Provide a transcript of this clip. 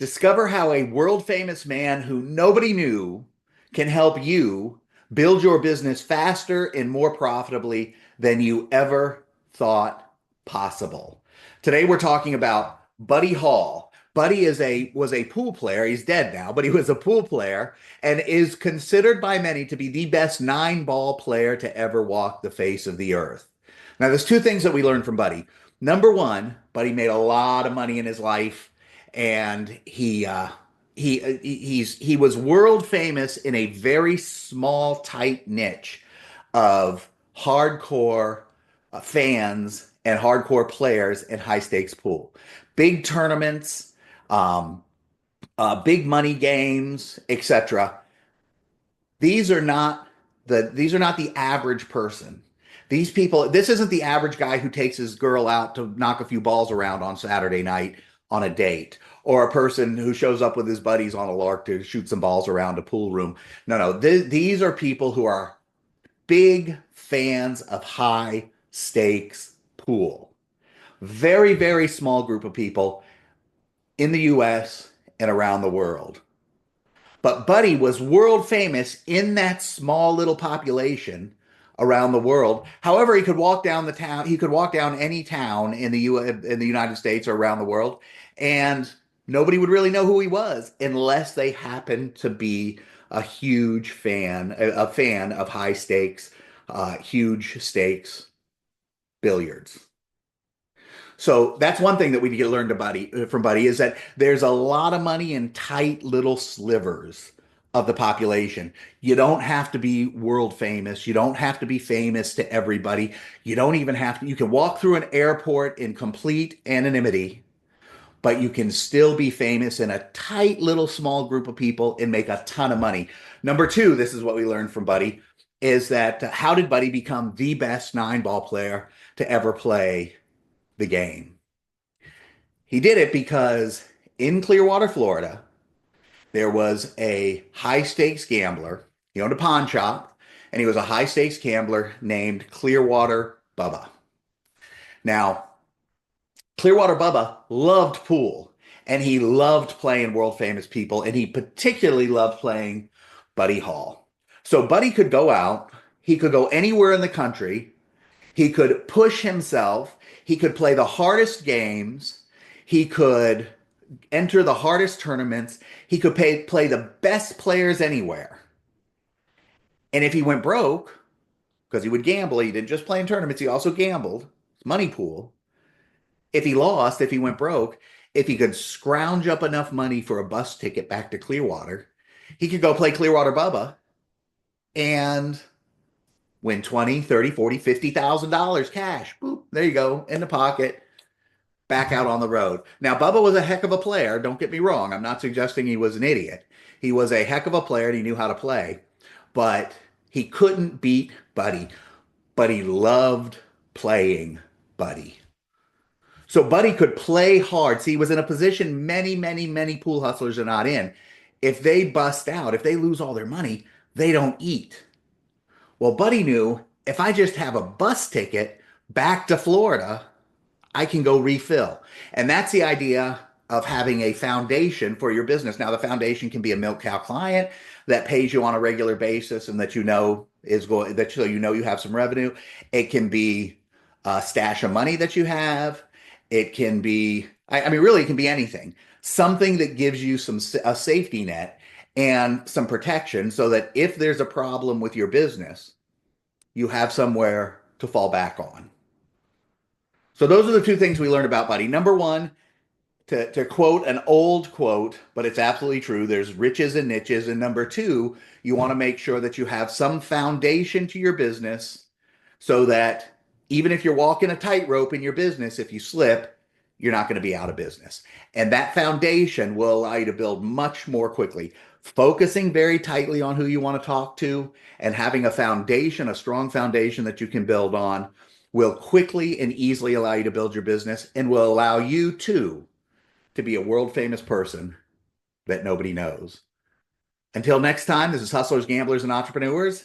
Discover how a world famous man who nobody knew can help you build your business faster and more profitably than you ever thought possible. Today we're talking about Buddy Hall. Buddy was a pool player. He's dead now, but he was a pool player and is considered by many to be the best nine-ball player to ever walk the face of the earth. Now, there's two things that we learned from Buddy. Number one, Buddy made a lot of money in his life, and he was world famous in a very small, tight niche of hardcore fans and hardcore players in high stakes pool, big tournaments, um, big money games, etc. These are not the average person. These people, this isn't the average guy who takes his girl out to knock a few balls around on Saturday night on a date, or a person who shows up with his buddies on a lark to shoot some balls around a pool room. No, these are people who are big fans of high stakes pool. Very, very small group of people in the US and around the world. But Buddy was world famous in that small little population around the world. However, he could walk down the town, he could walk down any town in the United States or around the world, and nobody would really know who he was unless they happened to be a fan of high stakes, huge stakes billiards. So that's one thing that we get learned from Buddy is that there's a lot of money in tight little slivers of the population. You don't have to be world famous. You don't have to be famous to everybody. You don't even have to, you can walk through an airport in complete anonymity, but you can still be famous in a tight little small group of people and make a ton of money. Number two, this is what we learned from Buddy, is that how did Buddy become the best nine ball player to ever play the game? He did it because in Clearwater, Florida, there was a high stakes gambler. He owned a pawn shop, and he was a high stakes gambler named Clearwater Bubba. Now, Clearwater Bubba loved pool, and he loved playing world famous people, and he particularly loved playing Buddy Hall. So Buddy could go out, he could go anywhere in the country, he could push himself, he could play the hardest games, he could enter the hardest tournaments, he could play the best players anywhere. And if he went broke, because he would gamble, he didn't just play in tournaments, he also gambled, money pool. If he lost, if he went broke, if he could scrounge up enough money for a bus ticket back to Clearwater, he could go play Clearwater Bubba and win 20, 30, 40, $50,000 cash. Boop, there you go, in the pocket, back out on the road. Now, Bubba was a heck of a player. Don't get me wrong. I'm not suggesting he was an idiot. He was a heck of a player and he knew how to play, but he couldn't beat Buddy. But he loved playing Buddy. So Buddy could play hard. See, he was in a position many, many, many pool hustlers are not in. If they bust out, if they lose all their money, they don't eat. Well, Buddy knew if I just have a bus ticket back to Florida, I can go refill. And that's the idea of having a foundation for your business. Now, the foundation can be a milk cow client that pays you on a regular basis and that you know is going that so you know you have some revenue. It can be a stash of money that you have. It can be, I mean, really, it can be anything. Something that gives you a safety net and some protection so that if there's a problem with your business, you have somewhere to fall back on. So those are the two things we learned about Buddy. Number one, to quote an old quote, but it's absolutely true, there's riches and niches. And number two, you want to make sure that you have some foundation to your business so that even if you're walking a tightrope in your business, if you slip, you're not going to be out of business. And that foundation will allow you to build much more quickly. Focusing very tightly on who you want to talk to and having a foundation, a strong foundation that you can build on will quickly and easily allow you to build your business and will allow you to be a world famous person that nobody knows. Until next time, this is Hustlers, Gamblers, and Entrepreneurs.